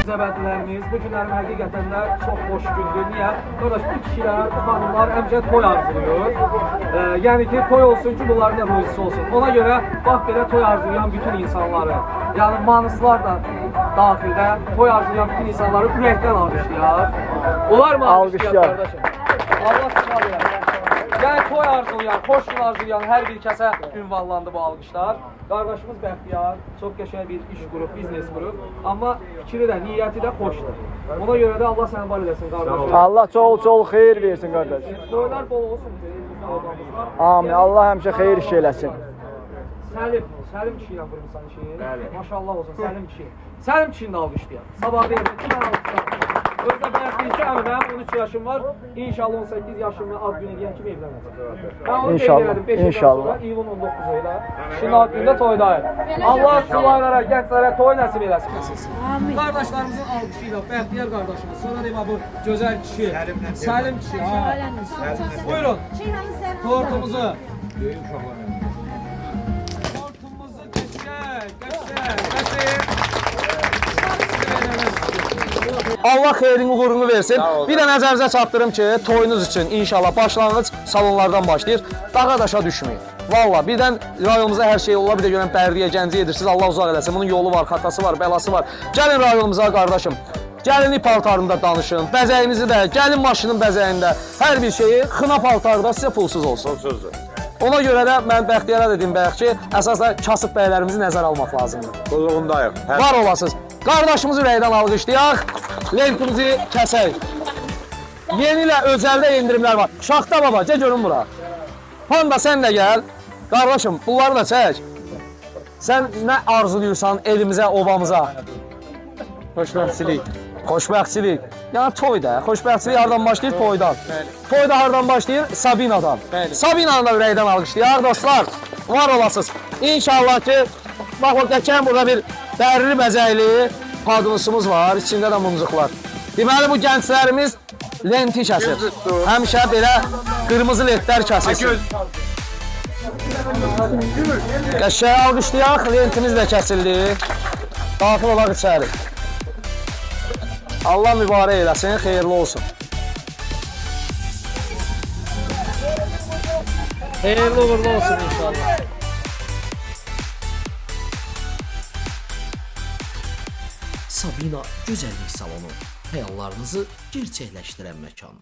izləmədilərimiz, bu günlərim həqiqətən də çox xoş gündür. Niyə? Qardaş, bu kişilər, bu xanımlar həmişə toy arzuluyor. Yəni ki, toy olsun ki, bunların da ruzisi olsun. Ona görə, bax belə toy arzulayan bütün insanları, yəni manıslar da daxildə toy arzulayan bütün insanları ürəkdən alqışlayar. Olar mı alqışlayar qardaşım? Allah sınav edər. Yəni toy arzulayan, xoş gün arzulayan hər bir kəsə ünvanlandı bu alqışlar. Qardaşımız Bəxtiyar çox qəşəng bir iş qurub, biznes qurub. Amma fikri də, niyyəti də xoşdur. Ona görə də Allah səni var eləsin qardaşım. Allah çox xeyir versin qardaş. Toylar bol olsun. Amin. Allah həmişə xeyir iş eləsin. Səlim kişi ilə qurmuşsan işi. Maşallah olsun Səlim kişi. Səlim kişini də alqışlayaq. Sabah deyil, iki dənə alqışlayaq. Özdə Bəxtiyar ki, əmi mənim 13 yaşım var. İnşallah 18 yaşımı ad gün edən kimi evlənəcəm. Ben onu qeyd 5 il sonra, iyulun 19 ayında. Kişinin ad gündə toydayım. Allah sularlara, gənclərə toy nəsib eləsin. Qardaşlarımızın alqışı ilə Bəxtiyar qardaşımız, sonra deyim bu gözəl kişi, Səlim kişi. Buyurun, tortumuzu. Tortumuzu qəşəng. Allah xeyrini uğurunu versin. Bir də nəzərinizə çatdırım ki, toyunuz üçün inşallah başlanğıc salonlardan başlayır. Dağa daşa düşməyin. Valla birdən rayonumuzda hər şey ola, bir də görən Bərdiyə, Gəncəyə edirsiniz. Allah uzaq eləsin. Bunun yolu var, xatası var, bəlası var. Gəlin rayonumuza qardaşım. Gəlinlik paltarında danışın. Bəzəyinizi də, gəlin maşının bəzəyində. Hər bir şeyi xına paltarda sizə pulsuz olsun. Ona görə də mən Bəxtiyara dedim bayaq ki, əsasda kasıb bəylərimizi nəzər almaq lazımdır. Qulluğundayıq. Var olasınız. Qardaşımızı ürəkdən alqışlayaq, lentimizi kəsək. Yeni ilə özəldə endirimlər var. Şaxta baba, gəl görün bura. Panda sən də gəl. Qardaşım, bunları da çək. Sən nə arzuluyursan elimizə, obamıza? Xoşbəxtçilik. Xoşbəxtçilik. Yəni toy da. Xoşbəxtçilik hardan başlayır? Toydan. Toy da hardan başlayır? Sabinadan. Sabinanı da ürəkdən alqışlayaq dostlar. Var olasınız. İnşallah ki, bax o dəkən burada bir dərli bəzəkli padnosumuz var. İçində də mumcuqlar. Deməli bu gənclərimiz lenti kəsir. Həmişə belə qırmızı lentlər kəsilsin. Qəşəng alqışlayaq. Lentimiz də kəsildi. Daxil olaq içəri. Allah mübarək eləsin, xeyirli olsun. Xeyirli uğurlu olsun inşallah. Sabina Gözəllik Salonu həyallarınızı gerçəkləşdirən məkan.